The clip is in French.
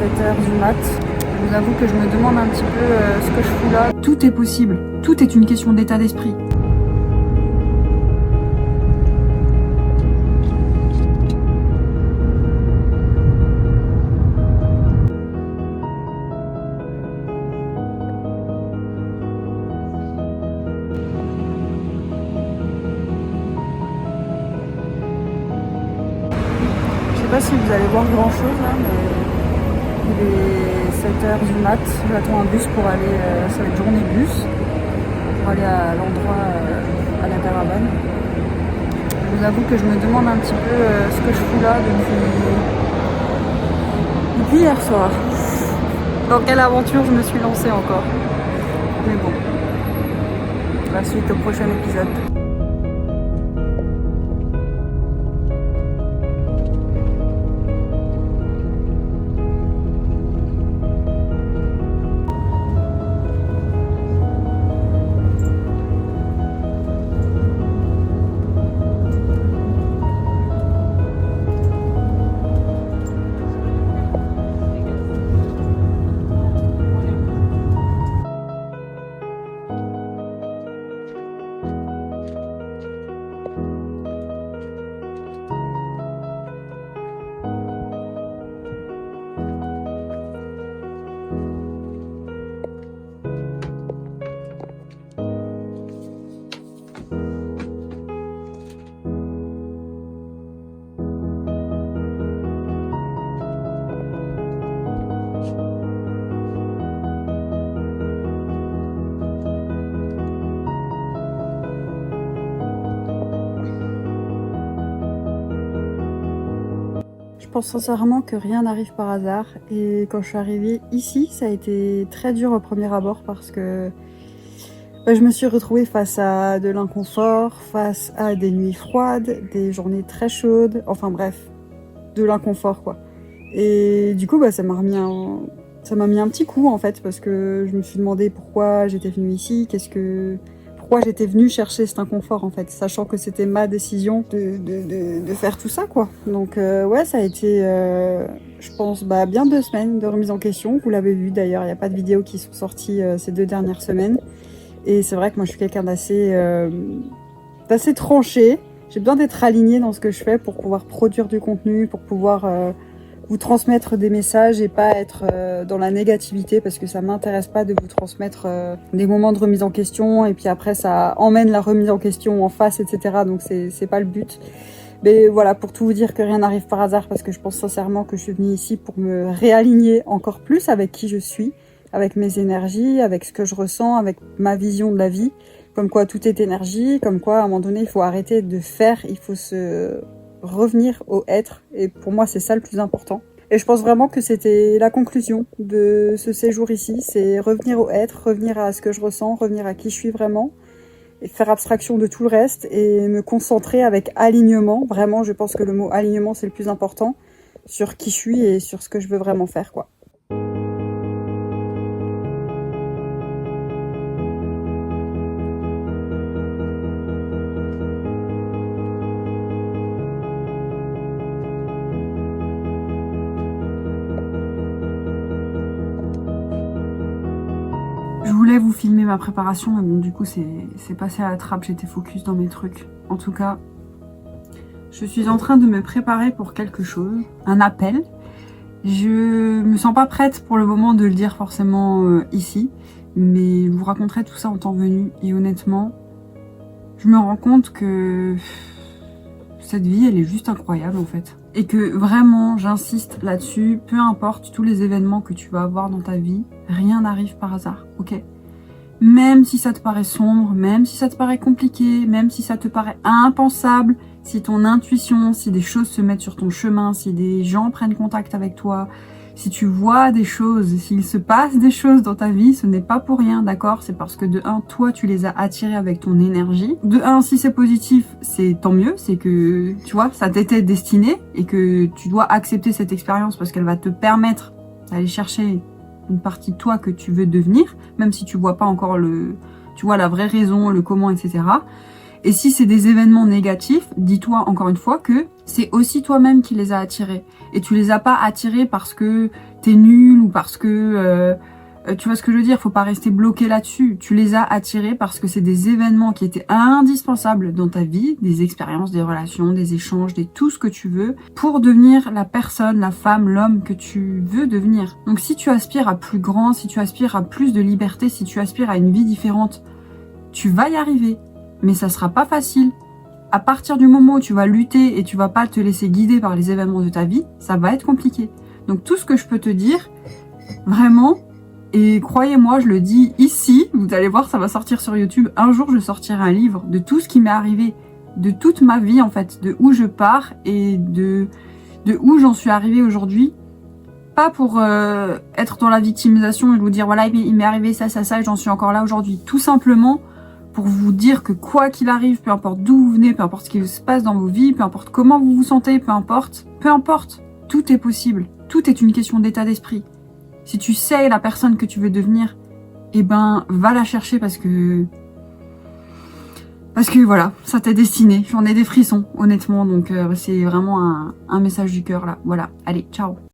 7h du mat. Je vous avoue que je me demande un petit peu ce que je fous là. Tout est possible, tout est une question d'état d'esprit. Je sais pas si vous allez voir grand chose là, mais il est 7h du mat. J'attends un bus pour aller, ça va être journée bus, pour aller à l'endroit, à la caravane. Je vous avoue que je me demande un petit peu ce que je fous là depuis hier soir. Dans quelle aventure je me suis lancée encore. Mais bon, la suite au prochain épisode. Je pense sincèrement que rien n'arrive par hasard et quand je suis arrivée ici, ça a été très dur au premier abord parce que je me suis retrouvée face à de l'inconfort, face à des nuits froides, des journées très chaudes, enfin bref, de l'inconfort quoi. Et du coup ça m'a mis un petit coup en fait parce que je me suis demandé pourquoi j'étais venue ici, pourquoi j'étais venue chercher cet inconfort en fait, sachant que c'était ma décision de faire tout ça quoi. Donc ouais, ça a été, je pense, bien 2 semaines de remise en question. Vous l'avez vu d'ailleurs, il n'y a pas de vidéos qui sont sorties ces 2 dernières semaines. Et c'est vrai que moi je suis quelqu'un d'assez tranché. J'ai besoin d'être alignée dans ce que je fais pour pouvoir produire du contenu, pour pouvoir vous transmettre des messages et pas être dans la négativité parce que ça m'intéresse pas de vous transmettre des moments de remise en question et puis après ça emmène la remise en question en face, etc. Donc c'est pas le but. Mais voilà, pour tout vous dire que rien n'arrive par hasard parce que je pense sincèrement que je suis venue ici pour me réaligner encore plus avec qui je suis, avec mes énergies, avec ce que je ressens, avec ma vision de la vie. Comme quoi tout est énergie, comme quoi à un moment donné il faut arrêter de faire, il faut se revenir au être et pour moi c'est ça le plus important et je pense vraiment que c'était la conclusion de ce séjour ici, c'est revenir au être, revenir à ce que je ressens, revenir à qui je suis vraiment et faire abstraction de tout le reste et me concentrer avec alignement, vraiment je pense que le mot alignement c'est le plus important sur qui je suis et sur ce que je veux vraiment faire quoi. Je voulais vous filmer ma préparation, mais bon, du coup, c'est passé à la trappe, j'étais focus dans mes trucs. En tout cas, je suis en train de me préparer pour quelque chose, un appel. Je me sens pas prête pour le moment de le dire forcément ici, mais je vous raconterai tout ça en temps venu. Et honnêtement, je me rends compte que cette vie, elle est juste incroyable en fait. Et que vraiment, j'insiste là-dessus, peu importe tous les événements que tu vas avoir dans ta vie, rien n'arrive par hasard, ok? Même si ça te paraît sombre, même si ça te paraît compliqué, même si ça te paraît impensable, si ton intuition, si des choses se mettent sur ton chemin, si des gens prennent contact avec toi, si tu vois des choses, s'il se passe des choses dans ta vie, ce n'est pas pour rien, d'accord? C'est parce que de un, toi, tu les as attirés avec ton énergie. De un, si c'est positif, c'est tant mieux, c'est que, tu vois, ça t'était destiné et que tu dois accepter cette expérience parce qu'elle va te permettre d'aller chercher une partie de toi que tu veux devenir, même si tu vois pas encore la vraie raison, le comment, etc. Et si c'est des événements négatifs, dis-toi encore une fois que c'est aussi toi-même qui les as attirés. Et tu les as pas attirés parce que t'es nul ou parce que... tu vois ce que je veux dire, faut pas rester bloqué là-dessus. Tu les as attirés parce que c'est des événements qui étaient indispensables dans ta vie, des expériences, des relations, des échanges, tout ce que tu veux, pour devenir la personne, la femme, l'homme que tu veux devenir. Donc si tu aspires à plus grand, si tu aspires à plus de liberté, si tu aspires à une vie différente, tu vas y arriver. Mais ça sera pas facile. À partir du moment où tu vas lutter et tu vas pas te laisser guider par les événements de ta vie, ça va être compliqué. Donc tout ce que je peux te dire, vraiment... Et croyez-moi, je le dis ici, vous allez voir, ça va sortir sur YouTube. Un jour, je sortirai un livre de tout ce qui m'est arrivé, de toute ma vie en fait, de où je pars et de où j'en suis arrivée aujourd'hui. Pas pour être dans la victimisation et vous dire voilà, il m'est arrivé ça, ça, ça et j'en suis encore là aujourd'hui. Tout simplement pour vous dire que quoi qu'il arrive, peu importe d'où vous venez, peu importe ce qui se passe dans vos vies, peu importe comment vous vous sentez, peu importe, tout est possible. Tout est une question d'état d'esprit. Si tu sais la personne que tu veux devenir, eh ben, va la chercher parce que voilà, ça t'est destiné. J'en ai des frissons, honnêtement. Donc, c'est vraiment un message du cœur, là. Voilà. Allez, ciao.